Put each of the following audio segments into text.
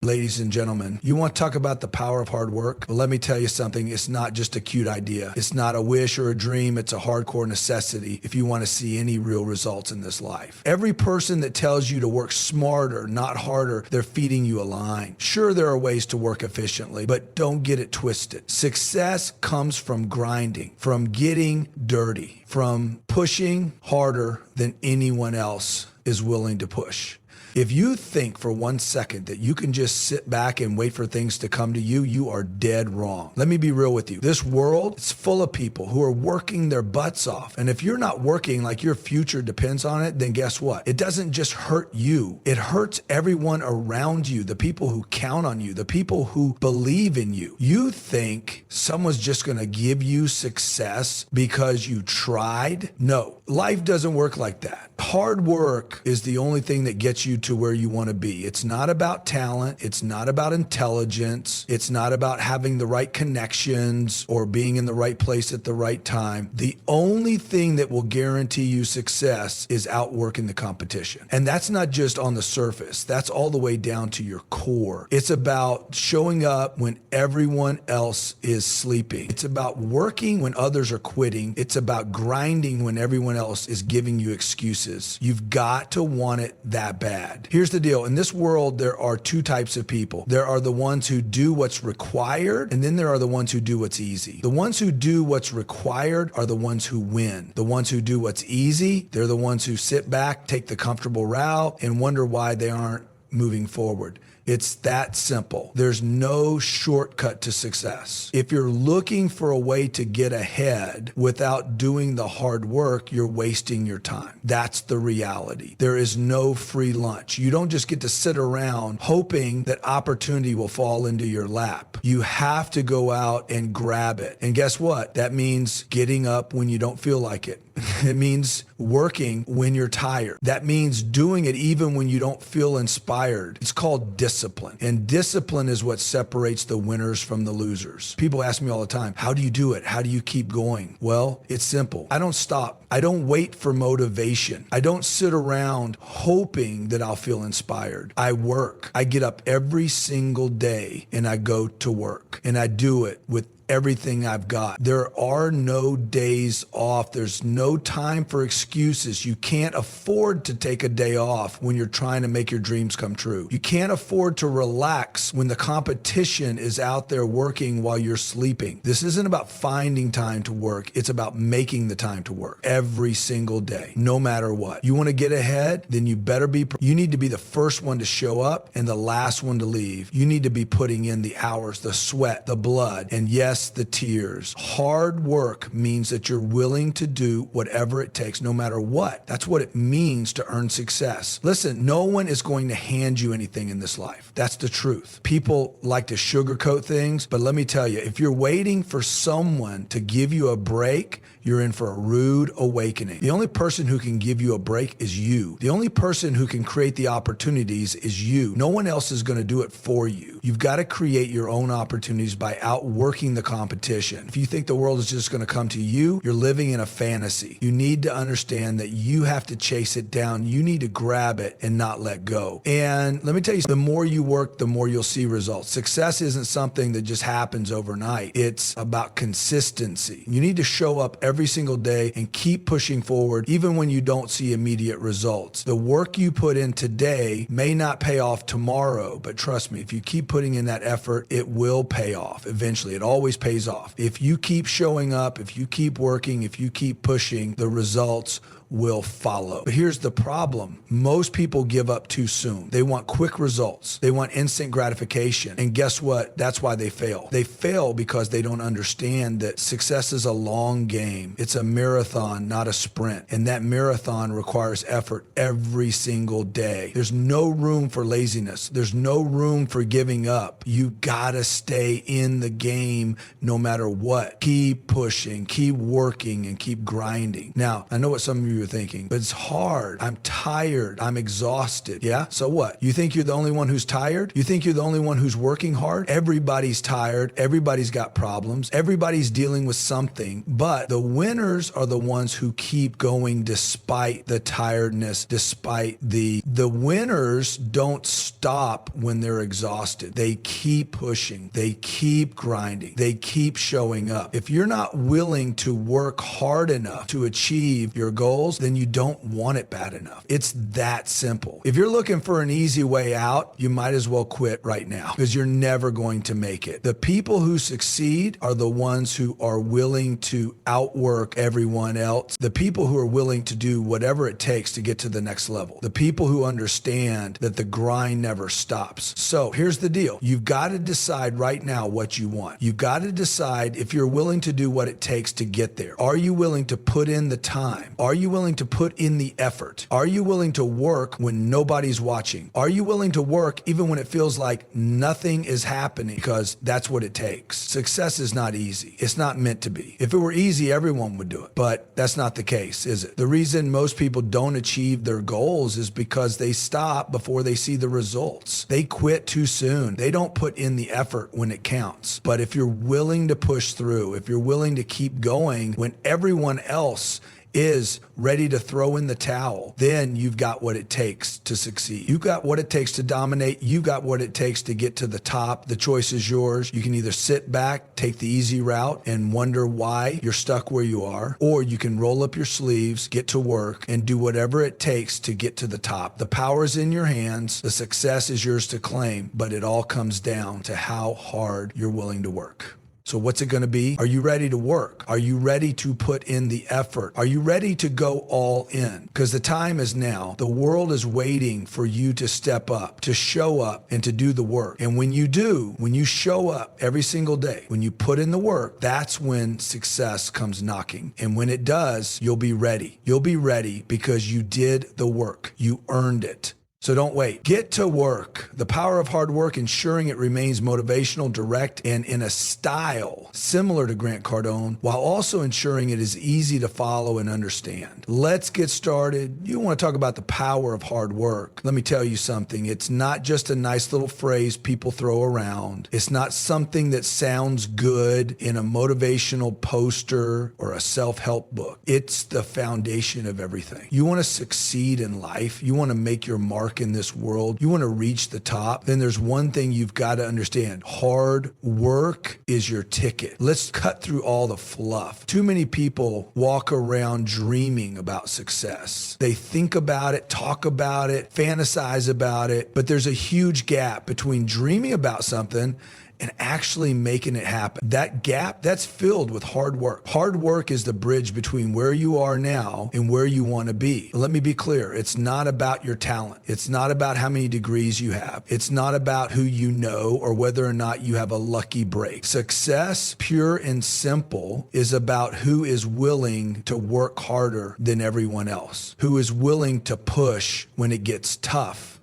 Ladies and gentlemen, you want to talk about the power of hard work? Well, let me tell you something. It's not just a cute idea. It's not a wish or a dream. It's a hardcore necessity if you want to see any real results in this life. Every person that tells you to work smarter, not harder, they're feeding you a line. Sure, there are ways to work efficiently, but don't get it twisted. Success comes from grinding, from getting dirty, from pushing harder than anyone else is willing to push. If you think for 1 second that you can just sit back and wait for things to come to you, you are dead wrong. Let me be real with you. This world is full of people who are working their butts off. And if you're not working like your future depends on it, then guess what? It doesn't just hurt you. It hurts everyone around you, the people who count on you, the people who believe in you. You think someone's just going to give you success because you tried? No, life doesn't work like that. Hard work is the only thing that gets you to where you want to be. It's not about talent. It's not about intelligence. It's not about having the right connections or being in the right place at the right time. The only thing that will guarantee you success is outworking the competition. And that's not just on the surface. That's all the way down to your core. It's about showing up when everyone else is sleeping. It's about working when others are quitting. It's about grinding when everyone else is giving you excuses. You've got to want it that bad. Here's the deal. In this world, there are two types of people. There are the ones who do what's required, and then there are the ones who do what's easy. The ones who do what's required are the ones who win. The ones who do what's easy, they're the ones who sit back, take the comfortable route, and wonder why they aren't moving forward. It's that simple. There's no shortcut to success. If you're looking for a way to get ahead without doing the hard work, you're wasting your time. That's the reality. There is no free lunch. You don't just get to sit around hoping that opportunity will fall into your lap. You have to go out and grab it. And guess what? That means getting up when you don't feel like it. It means working when you're tired. That means doing it even when you don't feel inspired. It's called discipline. And discipline is what separates the winners from the losers. People ask me all the time, how do you do it? How do you keep going? Well, it's simple. I don't stop. I don't wait for motivation. I don't sit around hoping that I'll feel inspired. I work. I get up every single day and I go to work. And I do it with everything I've got. There are no days off. There's no time for excuses. You can't afford to take a day off when you're trying to make your dreams come true. You can't afford to relax when the competition is out there working while you're sleeping. This isn't about finding time to work. It's about making the time to work every single day, no matter what. You want to get ahead? Then you need to be the first one to show up and the last one to leave. You need to be putting in the hours, the sweat, the blood, and yes, the tears. Hard work means that you're willing to do whatever it takes, no matter what. That's what it means to earn success. Listen, no one is going to hand you anything in this life. That's the truth. People like to sugarcoat things, but let me tell you, if you're waiting for someone to give you a break, you're in for a rude awakening. The only person who can give you a break is you. The only person who can create the opportunities is you. No one else is going to do it for you. You've got to create your own opportunities by outworking the competition. If you think the world is just going to come to you, you're living in a fantasy. You need to understand that you have to chase it down. You need to grab it and not let go. And let me tell you, the more you work, the more you'll see results. Success isn't something that just happens overnight. It's about consistency. You need to show up every single day and keep pushing forward, even when you don't see immediate results. The work you put in today may not pay off tomorrow, but trust me, if you keep putting in that effort, it will pay off eventually. It always pays off. If you keep showing up, if you keep working, if you keep pushing, the results will follow. But here's the problem. Most people give up too soon. They want quick results. They want instant gratification. And guess what? That's why they fail. They fail because they don't understand that success is a long game. It's a marathon, not a sprint. And that marathon requires effort every single day. There's no room for laziness. There's no room for giving up. You gotta stay in the game no matter what. Keep pushing, keep working, and keep grinding. Now, I know what some of you you were thinking. But it's hard. I'm tired. I'm exhausted. Yeah? So what? You think you're the only one who's tired? You think you're the only one who's working hard? Everybody's tired. Everybody's got problems. Everybody's dealing with something. But the winners are the ones who keep going despite the tiredness, despite the winners don't stop when they're exhausted. They keep pushing. They keep grinding. They keep showing up. If you're not willing to work hard enough to achieve your goals, then you don't want it bad enough. It's that simple. If you're looking for an easy way out, you might as well quit right now because you're never going to make it. The people who succeed are the ones who are willing to outwork everyone else. The people who are willing to do whatever it takes to get to the next level. The people who understand that the grind never stops. So here's the deal. You've got to decide right now what you want. You've got to decide if you're willing to do what it takes to get there. Are you willing to put in the time? Are you willing to put in the effort? Are you willing to work when nobody's watching? Are you willing to work even when it feels like nothing is happening? Because that's what it takes. Success is not easy. It's not meant to be. If it were easy, everyone would do it. But that's not the case, is it? The reason most people don't achieve their goals is because they stop before they see the results. They quit too soon. They don't put in the effort when it counts. But if you're willing to push through, if you're willing to keep going when everyone else is ready to throw in the towel, then you've got what it takes to succeed. You've got what it takes to dominate. You've got what it takes to get to the top. The choice is yours. You can either sit back, take the easy route, and wonder why you're stuck where you are, or you can roll up your sleeves, get to work, and do whatever it takes to get to the top. The power is in your hands. The success is yours to claim, but it all comes down to how hard you're willing to work. So what's it going to be? Are you ready to work? Are you ready to put in the effort? Are you ready to go all in? Because the time is now. The world is waiting for you to step up, to show up, and to do the work. And when you do, when you show up every single day, when you put in the work, that's when success comes knocking. And when it does, you'll be ready. You'll be ready because you did the work. You earned it. So don't wait. Get to work. The power of hard work, ensuring it remains motivational, direct, and in a style similar to Grant Cardone, while also ensuring it is easy to follow and understand. Let's get started. You want to talk about the power of hard work. Let me tell you something. It's not just a nice little phrase people throw around. It's not something that sounds good in a motivational poster or a self-help book. It's the foundation of everything. You want to succeed in life. You want to make your mark in this world, you want to reach the top, then there's one thing you've got to understand. Hard work is your ticket. Let's cut through all the fluff. Too many people walk around dreaming about success. They think about it, talk about it, fantasize about it, but there's a huge gap between dreaming about something and actually making it happen. That gap, that's filled with hard work. Hard work is the bridge between where you are now and where you want to be. Let me be clear. It's not about your talent. It's not about how many degrees you have. It's not about who you know or whether or not you have a lucky break. Success, pure and simple, is about who is willing to work harder than everyone else, who is willing to push when it gets tough,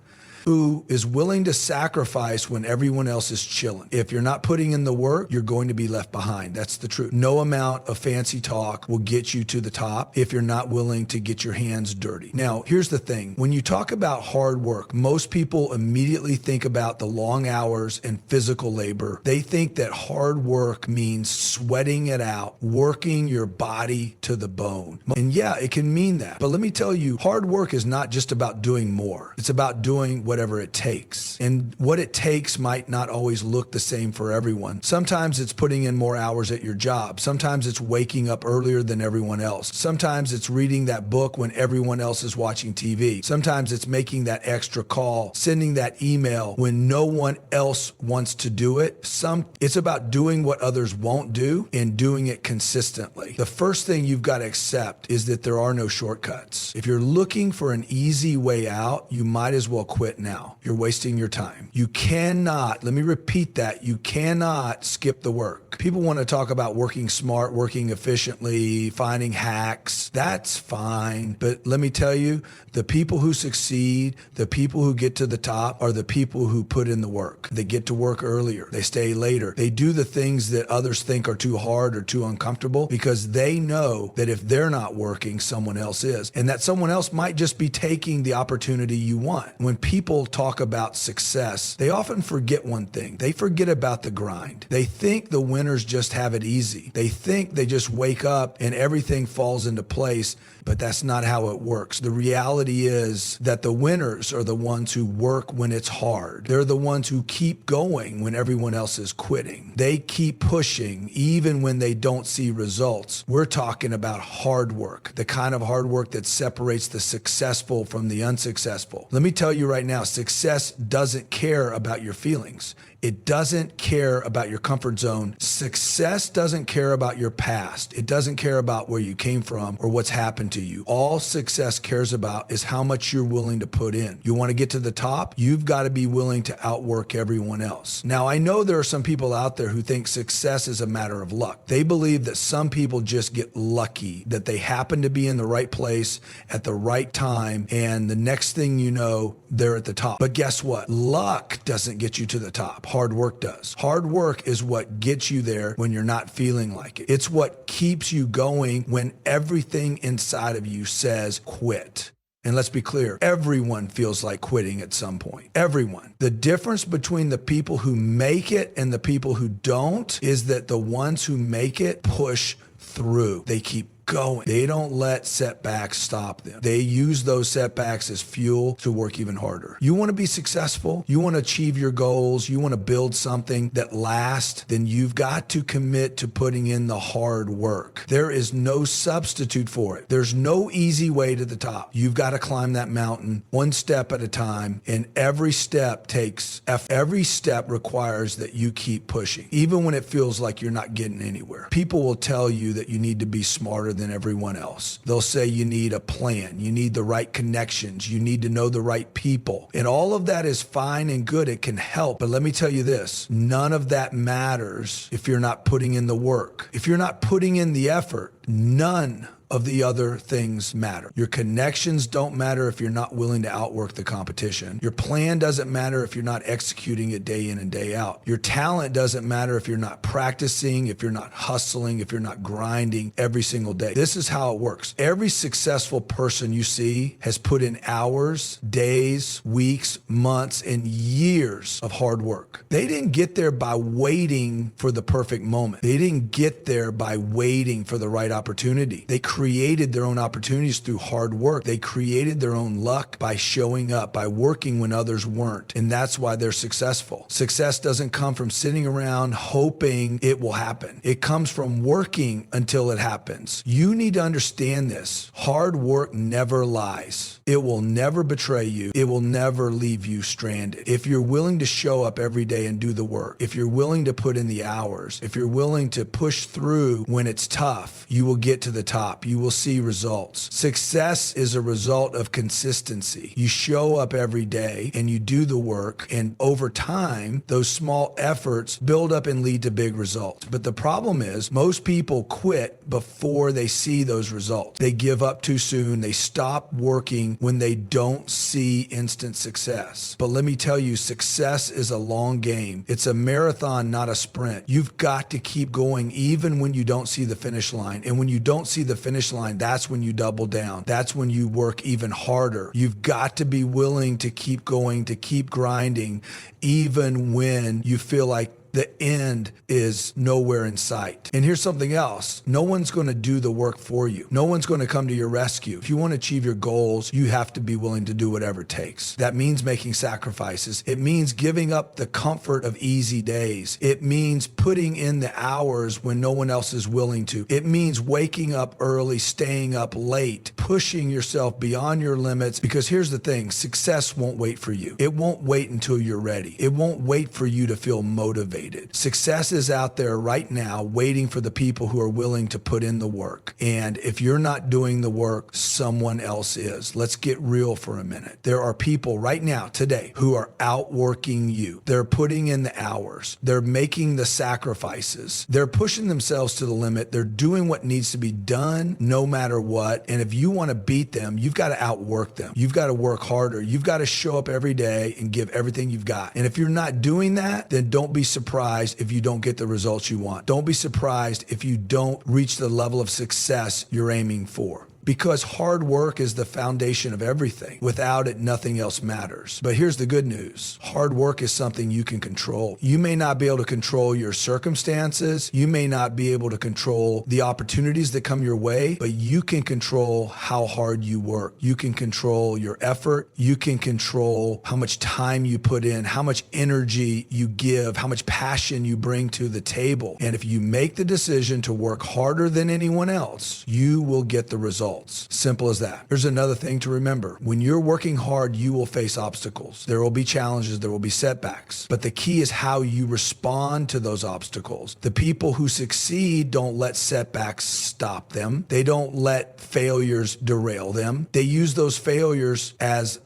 who is willing to sacrifice when everyone else is chilling. If you're not putting in the work, you're going to be left behind. That's the truth. No amount of fancy talk will get you to the top if you're not willing to get your hands dirty. Now, here's the thing. When you talk about hard work, most people immediately think about the long hours and physical labor. They think that hard work means sweating it out, working your body to the bone. And yeah, it can mean that. But let me tell you, hard work is not just about doing more. It's about doing whatever it takes. And what it takes might not always look the same for everyone. Sometimes it's putting in more hours at your job. Sometimes it's waking up earlier than everyone else. Sometimes it's reading that book when everyone else is watching TV. Sometimes it's making that extra call, sending that email when no one else wants to do it. It's about doing what others won't do and doing it consistently. The first thing you've got to accept is that there are no shortcuts. If you're looking for an easy way out, you might as well quit now. now. You're wasting your time. You cannot, let me repeat that, you cannot skip the work. People want to talk about working smart, working efficiently, finding hacks. That's fine. But let me tell you, the people who succeed, the people who get to the top are the people who put in the work. They get to work earlier. They stay later. They do the things that others think are too hard or too uncomfortable because they know that if they're not working, someone else is. And that someone else might just be taking the opportunity you want. When people talk about success, they often forget one thing. They forget about the grind. They think the winners just have it easy. They think they just wake up and everything falls into place, but that's not how it works. The reality is that the winners are the ones who work when it's hard. They're the ones who keep going when everyone else is quitting. They keep pushing even when they don't see results. We're talking about hard work, the kind of hard work that separates the successful from the unsuccessful. Let me tell you right now, success doesn't care about your feelings. It doesn't care about your comfort zone. Success doesn't care about your past. It doesn't care about where you came from or what's happened to you. All success cares about is how much you're willing to put in. You want to get to the top? You've got to be willing to outwork everyone else. Now, I know there are some people out there who think success is a matter of luck. They believe that some people just get lucky, that they happen to be in the right place at the right time, and the next thing you know, they're at the top. But guess what? Luck doesn't get you to the top. Hard work does. Hard work is what gets you there when you're not feeling like it. It's what keeps you going when everything inside of you says quit. And let's be clear, everyone feels like quitting at some point. Everyone. The difference between the people who make it and the people who don't is that the ones who make it push through. They keep going. They don't let setbacks stop them. They use those setbacks as fuel to work even harder. You want to be successful? You want to achieve your goals? You want to build something that lasts? Then you've got to commit to putting in the hard work. There is no substitute for it. There's no easy way to the top. You've got to climb that mountain one step at a time, and every step takes effort. Every step requires that you keep pushing, even when it feels like you're not getting anywhere. People will tell you that you need to be smarter than everyone else. They'll say you need a plan, you need the right connections, you need to know the right people. And all of that is fine and good. It can help. But let me tell you this, none of that matters if you're not putting in the work. If you're not putting in the effort, none of the other things matter. Your connections don't matter if you're not willing to outwork the competition. Your plan doesn't matter if you're not executing it day in and day out. Your talent doesn't matter if you're not practicing, if you're not hustling, if you're not grinding every single day. This is how it works. Every successful person you see has put in hours, days, weeks, months, and years of hard work. They didn't get there by waiting for the perfect moment. They didn't get there by waiting for the right opportunity. They created their own opportunities through hard work. They created their own luck by showing up, by working when others weren't. And that's why they're successful. Success doesn't come from sitting around hoping it will happen. It comes from working until it happens. You need to understand this. Hard work never lies. It will never betray you. It will never leave you stranded. If you're willing to show up every day and do the work, if you're willing to put in the hours, if you're willing to push through when it's tough, you will get to the top. You will see results. Success is a result of consistency. You show up every day and you do the work, and over time, those small efforts build up and lead to big results. But the problem is most people quit before they see those results. They give up too soon. They stop working when they don't see instant success. But let me tell you, success is a long game. It's a marathon, not a sprint. You've got to keep going even when you don't see the finish line. And when you don't see the finish line, that's when you double down. That's when you work even harder. You've got to be willing to keep going, to keep grinding, even when you feel like the end is nowhere in sight. And here's something else. No one's going to do the work for you. No one's going to come to your rescue. If you want to achieve your goals, you have to be willing to do whatever it takes. That means making sacrifices. It means giving up the comfort of easy days. It means putting in the hours when no one else is willing to. It means waking up early, staying up late, pushing yourself beyond your limits, because here's the thing, success won't wait for you. It won't wait until you're ready. It won't wait for you to feel motivated. created. Success is out there right now waiting for the people who are willing to put in the work. And if you're not doing the work, someone else is. Let's get real for a minute. There are people right now, today, who are outworking you. They're putting in the hours. They're making the sacrifices. They're pushing themselves to the limit. They're doing what needs to be done no matter what. And if you want to beat them, you've got to outwork them. You've got to work harder. You've got to show up every day and give everything you've got. And if you're not doing that, then don't be surprised if you don't get the results you want. Don't be surprised if you don't reach the level of success you're aiming for. Because hard work is the foundation of everything. Without it, nothing else matters. But here's the good news. Hard work is something you can control. You may not be able to control your circumstances. You may not be able to control the opportunities that come your way, but you can control how hard you work. You can control your effort. You can control how much time you put in, how much energy you give, how much passion you bring to the table. And if you make the decision to work harder than anyone else, you will get the results. Simple as that. There's another thing to remember. When you're working hard, you will face obstacles. There will be challenges. There will be setbacks. But the key is how you respond to those obstacles. The people who succeed don't let setbacks stop them. They don't let failures derail them. They use those failures as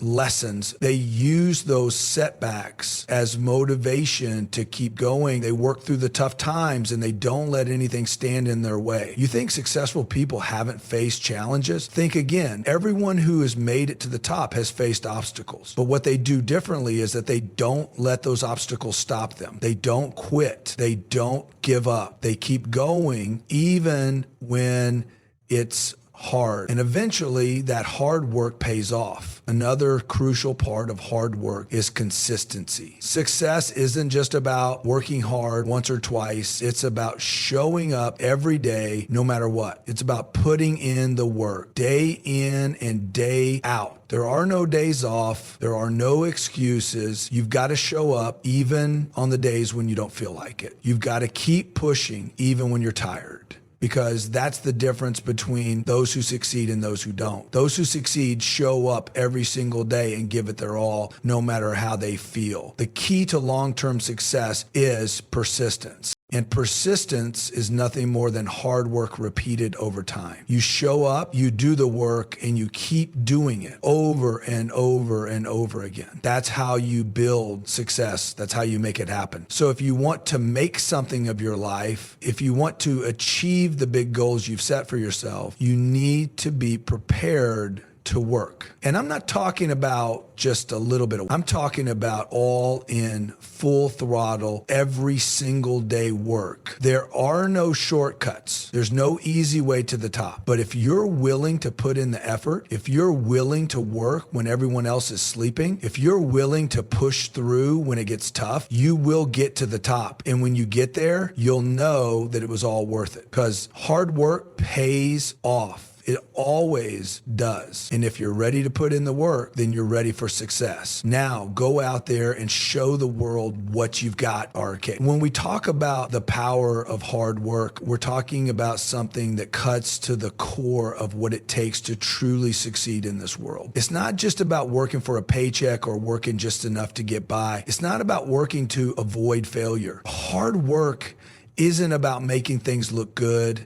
lessons. They use those setbacks as motivation to keep going. They work through the tough times and they don't let anything stand in their way. You think successful people haven't faced challenges? Think again. Everyone who has made it to the top has faced obstacles. But what they do differently is that they don't let those obstacles stop them. They don't quit. They don't give up. They keep going even when it's hard. And eventually that hard work pays off. Another crucial part of hard work is consistency. Success isn't just about working hard once or twice. It's about showing up every day, no matter what. It's about putting in the work day in and day out. There are no days off. There are no excuses. You've got to show up even on the days when you don't feel like it. You've got to keep pushing even when you're tired. Because that's the difference between those who succeed and those who don't. Those who succeed show up every single day and give it their all, no matter how they feel. The key to long-term success is persistence. And persistence is nothing more than hard work repeated over time. You show up, you do the work, and you keep doing it over and over and over again. That's how you build success. That's how you make it happen. So if you want to make something of your life, if you want to achieve the big goals you've set for yourself, you need to be prepared to work. And I'm not talking about just a little bit of, I'm talking about all in, full throttle, every single day work. There are no shortcuts. There's no easy way to the top. But if you're willing to put in the effort, if you're willing to work when everyone else is sleeping, if you're willing to push through when it gets tough, you will get to the top. And when you get there, you'll know that it was all worth it, because hard work pays off. It always does. And if you're ready to put in the work, then you're ready for success. Now, go out there and show the world what you've got, RK. When we talk about the power of hard work, we're talking about something that cuts to the core of what it takes to truly succeed in this world. It's not just about working for a paycheck or working just enough to get by. It's not about working to avoid failure. Hard work isn't about making things look good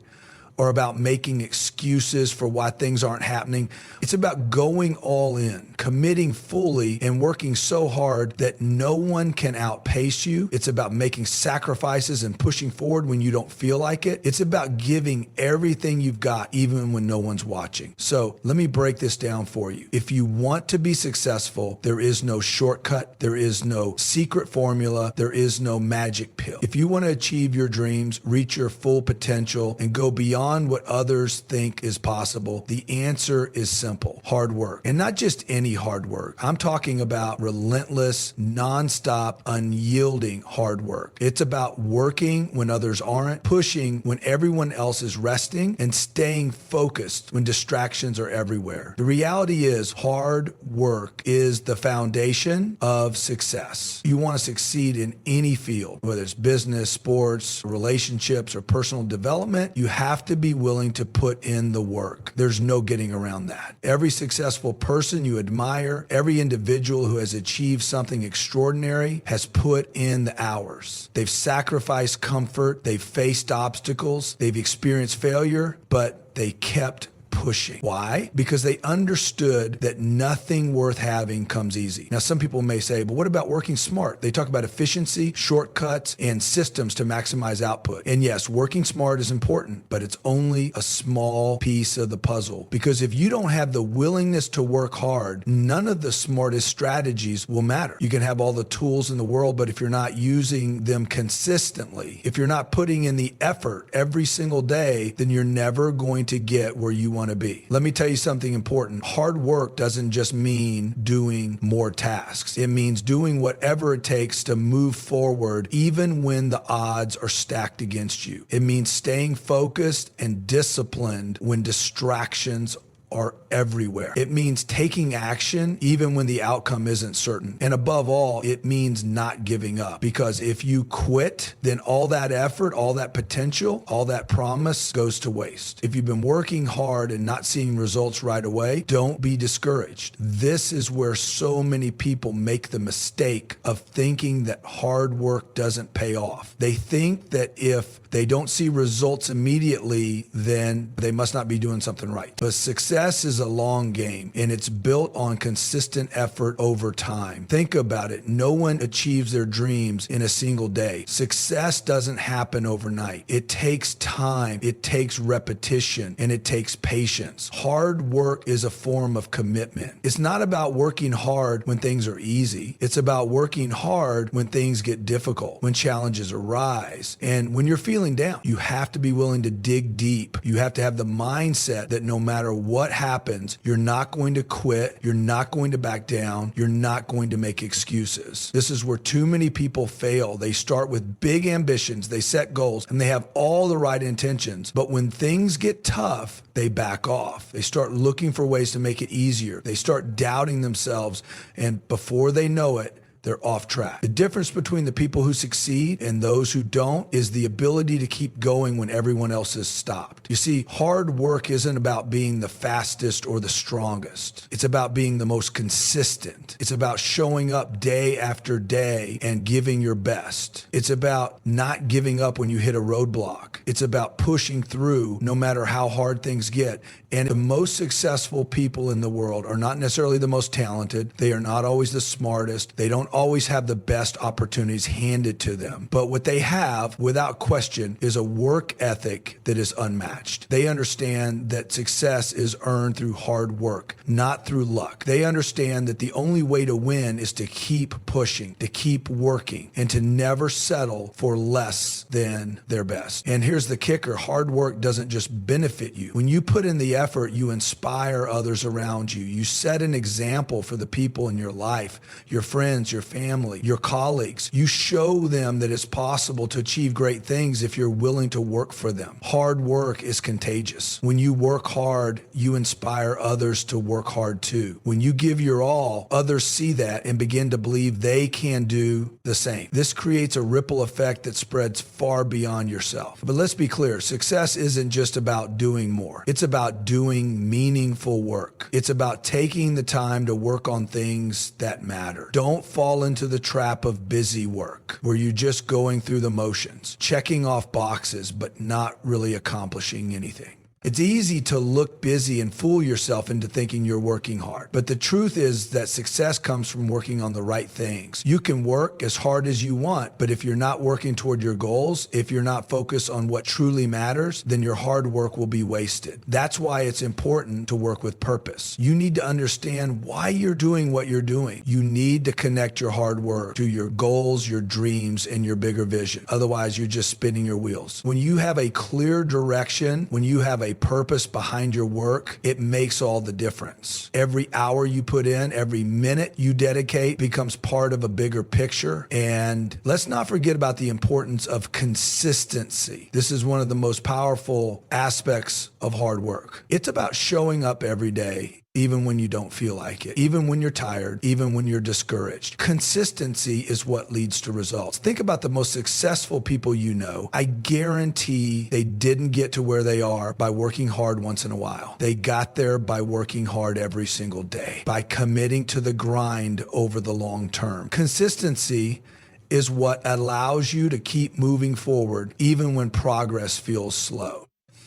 or about making excuses for why things aren't happening. It's about going all in, committing fully, and working so hard that no one can outpace you. It's about making sacrifices and pushing forward when you don't feel like it. It's about giving everything you've got, even when no one's watching. So let me break this down for you. If you want to be successful, there is no shortcut. There is no secret formula. There is no magic pill. If you want to achieve your dreams, reach your full potential, and go beyond what others think is possible, the answer is simple: hard work. And not just any hard work. I'm talking about relentless, nonstop, unyielding hard work. It's about working when others aren't, pushing when everyone else is resting, and staying focused when distractions are everywhere. The reality is, hard work is the foundation of success. You want to succeed in any field, whether it's business, sports, relationships, or personal development, you have to be willing to put in the work. There's no getting around that. Every successful person you admire, every individual who has achieved something extraordinary has put in the hours. They've sacrificed comfort, they've faced obstacles, they've experienced failure, but they kept pushing. Why? Because they understood that nothing worth having comes easy. Now, some people may say, but what about working smart? They talk about efficiency, shortcuts, and systems to maximize output. And yes, working smart is important, but it's only a small piece of the puzzle. Because if you don't have the willingness to work hard, none of the smartest strategies will matter. You can have all the tools in the world, but if you're not using them consistently, if you're not putting in the effort every single day, then you're never going to get where you want to be. Let me tell you something important. Hard work doesn't just mean doing more tasks. It means doing whatever it takes to move forward, even when the odds are stacked against you. It means staying focused and disciplined when distractions are everywhere. It means taking action even when the outcome isn't certain. And above all, it means not giving up. Because if you quit, then all that effort, all that potential, all that promise goes to waste. If you've been working hard and not seeing results right away, don't be discouraged. This is where so many people make the mistake of thinking that hard work doesn't pay off. They think that if they don't see results immediately, then they must not be doing something right. But success is a long game, and it's built on consistent effort over time. Think about it. No one achieves their dreams in a single day. Success doesn't happen overnight. It takes time, it takes repetition, and it takes patience. Hard work is a form of commitment. It's not about working hard when things are easy. It's about working hard when things get difficult, when challenges arise, and when you're feeling down. You have to be willing to dig deep. You have to have the mindset that no matter what happens, you're not going to quit. You're not going to back down. You're not going to make excuses. This is where too many people fail. They start with big ambitions. They set goals and they have all the right intentions. But when things get tough, they back off. They start looking for ways to make it easier. They start doubting themselves. And before they know it, they're off track. The difference between the people who succeed and those who don't is the ability to keep going when everyone else has stopped. You see, hard work isn't about being the fastest or the strongest. It's about being the most consistent. It's about showing up day after day and giving your best. It's about not giving up when you hit a roadblock. It's about pushing through no matter how hard things get. And the most successful people in the world are not necessarily the most talented. They are not always the smartest. They don't always have the best opportunities handed to them. But what they have, without question, is a work ethic that is unmatched. They understand that success is earned through hard work, not through luck. They understand that the only way to win is to keep pushing, to keep working, and to never settle for less than their best. And here's the kicker. Hard work doesn't just benefit you. When you put in the effort, you inspire others around you. You set an example for the people in your life, your friends, your family, your colleagues. You show them that it's possible to achieve great things if you're willing to work for them. Hard work is contagious. When you work hard, you inspire others to work hard too. When you give your all, others see that and begin to believe they can do the same. This creates a ripple effect that spreads far beyond yourself. But let's be clear, success isn't just about doing more. It's about doing meaningful work. It's about taking the time to work on things that matter. Don't fall into the trap of busy work, where you're just going through the motions, checking off boxes, but not really accomplishing anything. It's easy to look busy and fool yourself into thinking you're working hard. But the truth is that success comes from working on the right things. You can work as hard as you want, but if you're not working toward your goals, if you're not focused on what truly matters, then your hard work will be wasted. That's why it's important to work with purpose. You need to understand why you're doing what you're doing. You need to connect your hard work to your goals, your dreams, and your bigger vision. Otherwise, you're just spinning your wheels. When you have a clear direction, when you have a purpose behind your work, it makes all the difference. Every hour you put in, every minute you dedicate becomes part of a bigger picture. And let's not forget about the importance of consistency. This is one of the most powerful aspects of hard work. It's about showing up every day, even when you don't feel like it, even when you're tired, even when you're discouraged. Consistency is what leads to results. Think about the most successful people you know. I guarantee they didn't get to where they are by working hard once in a while. They got there by working hard every single day, by committing to the grind over the long term. Consistency is what allows you to keep moving forward even when progress feels slow.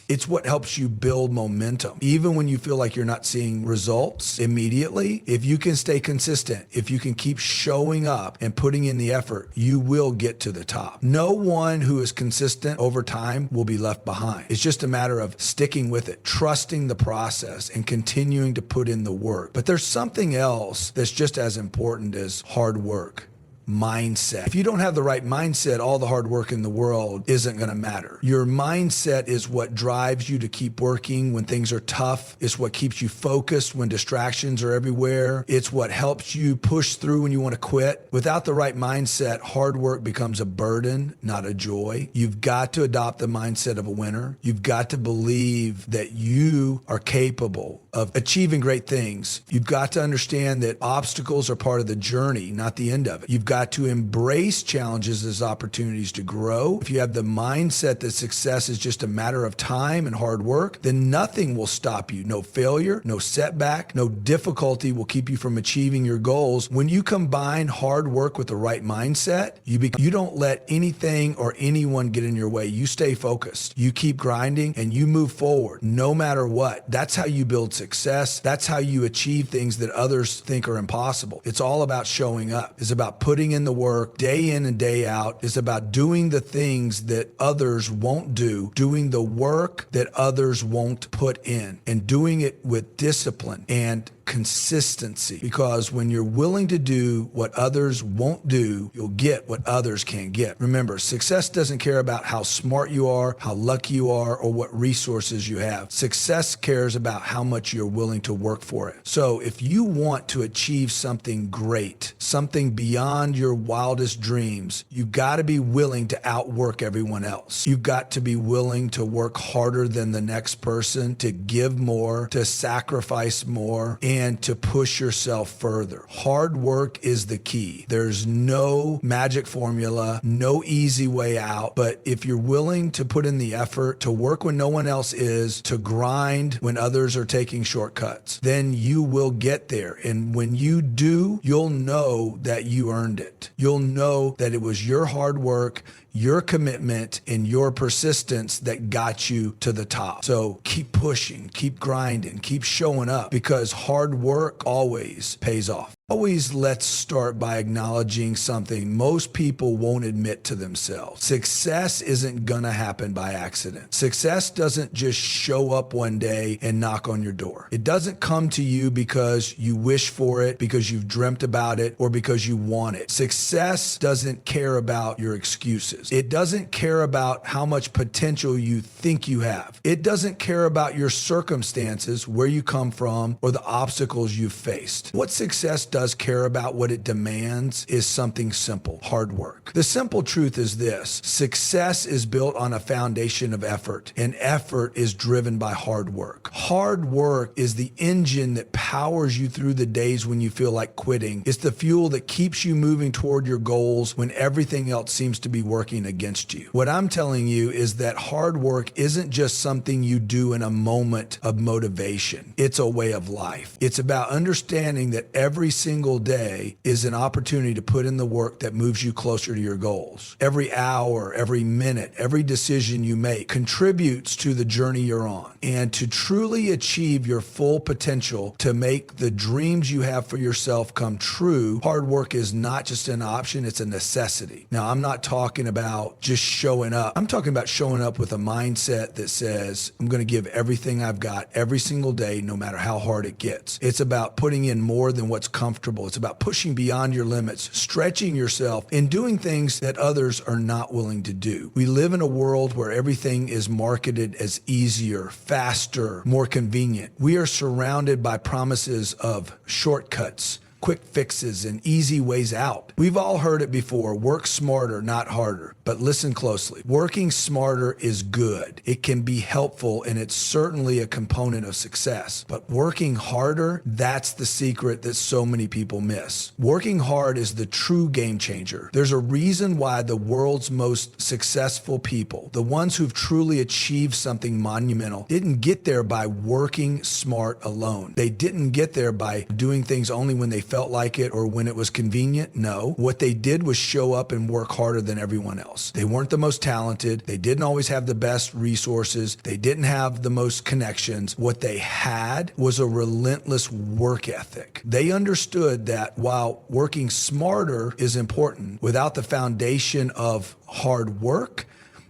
It's what helps you build momentum. Even when you feel like you're not seeing results immediately, if you can stay consistent, if you can keep showing up and putting in the effort, you will get to the top. No one who is consistent over time will be left behind. It's just a matter of sticking with it, trusting the process, and continuing to put in the work. But there's something else that's just as important as hard work. Mindset. If you don't have the right mindset, all the hard work in the world isn't going to matter. Your mindset is what drives you to keep working when things are tough. It's what keeps you focused when distractions are everywhere. It's what helps you push through when you want to quit. Without the right mindset, hard work becomes a burden, not a joy. You've got to adopt the mindset of a winner. You've got to believe that you are capable of achieving great things. You've got to understand that obstacles are part of the journey, not the end of it. You've got to embrace challenges as opportunities to grow. If you have the mindset that success is just a matter of time and hard work, then nothing will stop you. No failure, no setback, no difficulty will keep you from achieving your goals. When you combine hard work with the right mindset, you don't let anything or anyone get in your way. You stay focused. You keep grinding and you move forward no matter what. That's how you build success. That's how you achieve things that others think are impossible. It's all about showing up. It's about putting in the work day in and day out. It's about doing the things that others won't do, doing the work that others won't put in, and doing it with discipline and consistency. Because when you're willing to do what others won't do, you'll get what others can't get. Remember, success doesn't care about how smart you are, how lucky you are, or what resources you have. Success cares about how much you're willing to work for it. So if you want to achieve something great, something beyond your wildest dreams, you've got to be willing to outwork everyone else. You've got to be willing to work harder than the next person, to give more, to sacrifice more, and to push yourself further. Hard work is the key. There's no magic formula, no easy way out, but if you're willing to put in the effort, to work when no one else is, to grind when others are taking shortcuts, then you will get there. And when you do, you'll know that you earned it. You'll know that it was your hard work, your commitment, and your persistence that got you to the top. So keep pushing, keep grinding, keep showing up, because hard work always pays off. Always, let's start by acknowledging something most people won't admit to themselves. Success isn't gonna happen by accident. Success doesn't just show up one day and knock on your door. It doesn't come to you because you wish for it, because you've dreamt about it, or because you want it. Success doesn't care about your excuses. It doesn't care about how much potential you think you have. It doesn't care about your circumstances, where you come from, or the obstacles you've faced. What success does care about, what it demands, is something simple: hard work. The simple truth is this: success is built on a foundation of effort, and effort is driven by hard work. Hard work is the engine that powers you through the days when you feel like quitting. It's the fuel that keeps you moving toward your goals when everything else seems to be working against you. What I'm telling you is that hard work isn't just something you do in a moment of motivation. It's a way of life. It's about understanding that every single day is an opportunity to put in the work that moves you closer to your goals. Every hour, every minute, every decision you make contributes to the journey you're on. And to truly achieve your full potential, to make the dreams you have for yourself come true, hard work is not just an option, it's a necessity. Now, I'm not talking about just showing up. I'm talking about showing up with a mindset that says, I'm going to give everything I've got every single day, no matter how hard it gets. It's about putting in more than what's comfortable. It's about pushing beyond your limits, stretching yourself, and doing things that others are not willing to do. We live in a world where everything is marketed as easier, faster, more convenient. We are surrounded by promises of shortcuts, quick fixes and easy ways out. We've all heard it before, work smarter, not harder. But listen closely. Working smarter is good. It can be helpful, and it's certainly a component of success. But working harder, that's the secret that so many people miss. Working hard is the true game changer. There's a reason why the world's most successful people, the ones who've truly achieved something monumental, didn't get there by working smart alone. They didn't get there by doing things only when they felt like it or when it was convenient. No, what they did was show up and work harder than everyone else. They weren't the most talented. They didn't always have the best resources. They didn't have the most connections. What they had was a relentless work ethic. They understood that while working smarter is important, without the foundation of hard work,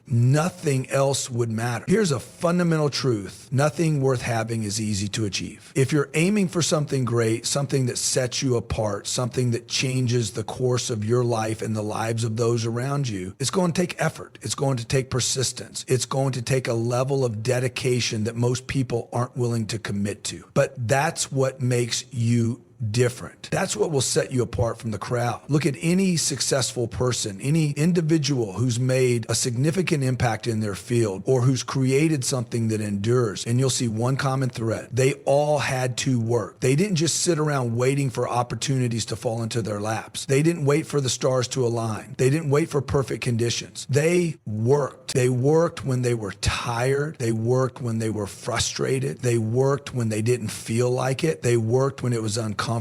nothing else would matter. Here's a fundamental truth. Nothing worth having is easy to achieve. If you're aiming for something great, something that sets you apart, something that changes the course of your life and the lives of those around you, it's going to take effort. It's going to take persistence. It's going to take a level of dedication that most people aren't willing to commit to. But that's what makes you different. That's what will set you apart from the crowd. Look at any successful person, any individual who's made a significant impact in their field or who's created something that endures, and you'll see one common thread. They all had to work. They didn't just sit around waiting for opportunities to fall into their laps. They didn't wait for the stars to align. They didn't wait for perfect conditions. They worked. They worked when they were tired. They worked when they were frustrated. They worked when they didn't feel like it. They worked when it was uncomfortable.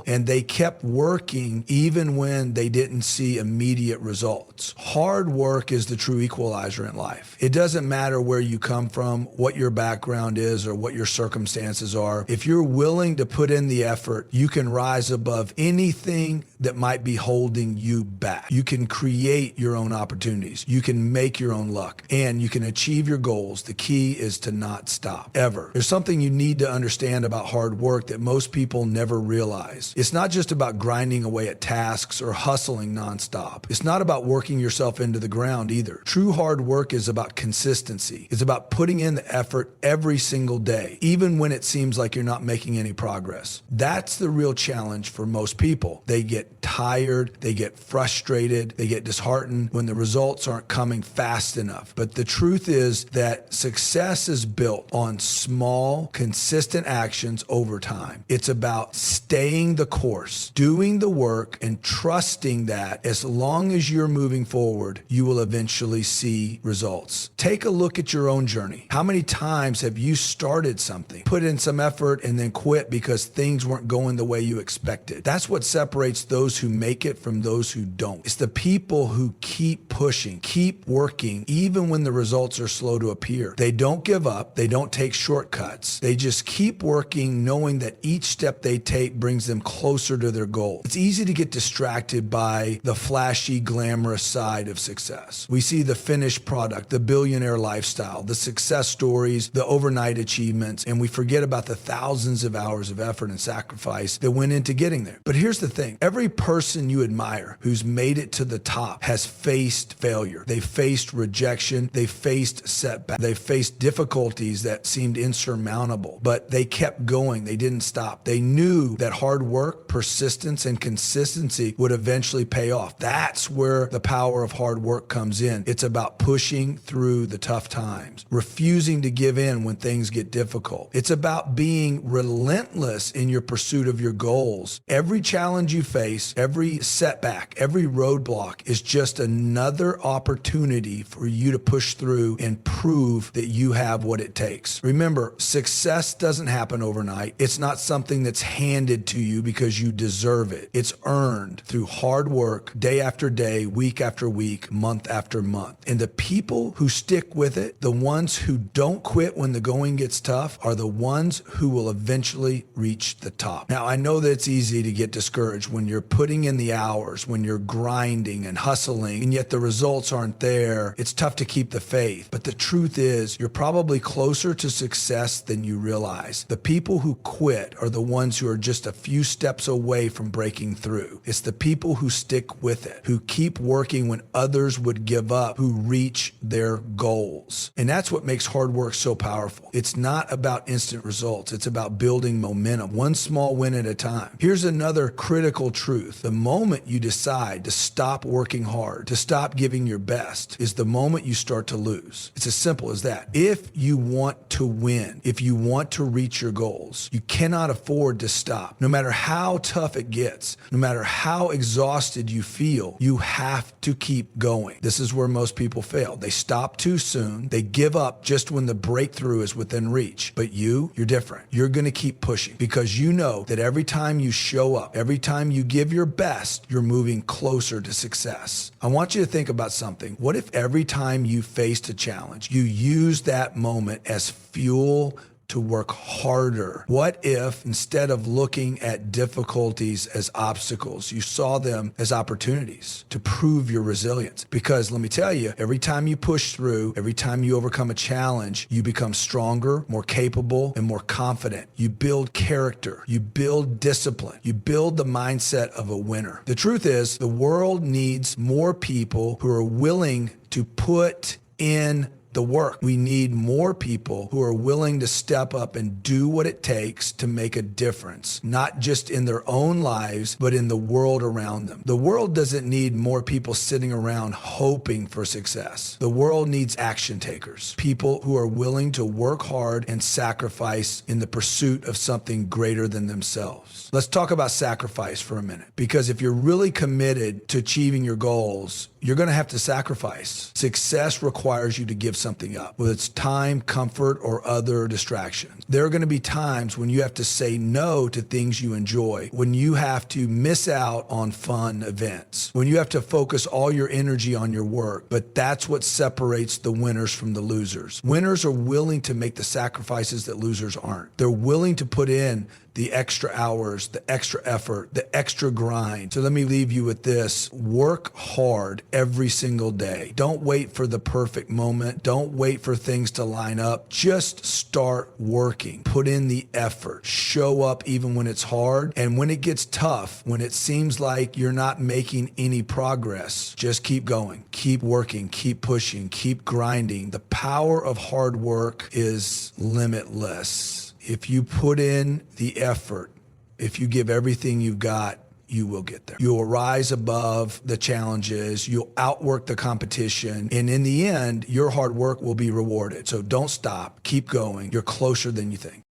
And they kept working even when they didn't see immediate results. Hard work is the true equalizer in life. It doesn't matter where you come from, what your background is, or what your circumstances are. If you're willing to put in the effort, you can rise above anything that might be holding you back. You can create your own opportunities. You can make your own luck, and you can achieve your goals. The key is to not stop, ever. There's something you need to understand about hard work that most people never realize. It's not just about grinding away at tasks or hustling nonstop. It's not about working yourself into the ground either. True hard work is about consistency. It's about putting in the effort every single day, even when it seems like you're not making any progress. That's the real challenge for most people. They get tired, they get frustrated, they get disheartened when the results aren't coming fast enough. But the truth is that success is built on small, consistent actions over time. It's about staying the course, doing the work, and trusting that as long as you're moving forward, you will eventually see results. Take a look at your own journey. How many times have you started something, put in some effort, and then quit because things weren't going the way you expected? That's what separates those who make it from those who don't. It's the people who keep pushing, keep working, even when the results are slow to appear. They don't give up. They don't take shortcuts. They just keep working, knowing that each step they take brings them closer to their goal. It's easy to get distracted by the flashy, glamorous side of success. We see the finished product, the billionaire lifestyle, the success stories, the overnight achievements, and we forget about the thousands of hours of effort and sacrifice that went into getting there. But here's the thing. Every person you admire who's made it to the top has faced failure. They faced rejection. They faced setbacks. They faced difficulties that seemed insurmountable, but they kept going. They didn't stop. They knew that hard work, persistence, and consistency would eventually pay off. That's where the power of hard work comes in. It's about pushing through the tough times, refusing to give in when things get difficult. It's about being relentless in your pursuit of your goals. Every challenge you face, every setback, every roadblock is just another opportunity for you to push through and prove that you have what it takes. Remember, success doesn't happen overnight. It's not something that's handed to you because you deserve it. It's earned through hard work, day after day, week after week, month after month. And the people who stick with it, the ones who don't quit when the going gets tough, are the ones who will eventually reach the top. Now, I know that it's easy to get discouraged when you're putting in the hours, when you're grinding and hustling, and yet the results aren't there, it's tough to keep the faith. But the truth is, you're probably closer to success than you realize. The people who quit are the ones who are just a few steps away from breaking through. It's the people who stick with it, who keep working when others would give up, who reach their goals. And that's what makes hard work so powerful. It's not about instant results. It's about building momentum, one small win at a time. Here's another critical truth. The moment you decide to stop working hard, to stop giving your best, is the moment you start to lose. It's as simple as that. If you want to win, if you want to reach your goals, you cannot afford to stop. No matter how tough it gets, no matter how exhausted you feel, you have to keep going. This is where most people fail. They stop too soon. They give up just when the breakthrough is within reach. But you're different. You're going to keep pushing because you know that every time you show up, every time you give your best, you're moving closer to success. I want you to think about something. What if every time you faced a challenge, you use that moment as fuel to work harder? What if instead of looking at difficulties as obstacles, you saw them as opportunities to prove your resilience? Because let me tell you, every time you push through, every time you overcome a challenge, you become stronger, more capable, and more confident. You build character, you build discipline, you build the mindset of a winner. The truth is, the world needs more people who are willing to put in the work. We need more people who are willing to step up and do what it takes to make a difference, not just in their own lives, but in the world around them. The world doesn't need more people sitting around hoping for success. The world needs action takers, people who are willing to work hard and sacrifice in the pursuit of something greater than themselves. Let's talk about sacrifice for a minute, because if you're really committed to achieving your goals, you're going to have to sacrifice. Success requires you to give something up, whether it's time, comfort, or other distractions. There are going to be times when you have to say no to things you enjoy, when you have to miss out on fun events, when you have to focus all your energy on your work. But that's what separates the winners from the losers. Winners are willing to make the sacrifices that losers aren't. They're willing to put in the extra hours, the extra effort, the extra grind. So let me leave you with this. Work hard every single day. Don't wait for the perfect moment. Don't wait for things to line up. Just start working. Put in the effort. Show up even when it's hard. And when it gets tough, when it seems like you're not making any progress, just keep going. Keep working. Keep pushing. Keep grinding. The power of hard work is limitless. If you put in the effort, if you give everything you've got, you will get there. You'll rise above the challenges. You'll outwork the competition. And in the end, your hard work will be rewarded. So don't stop. Keep going. You're closer than you think.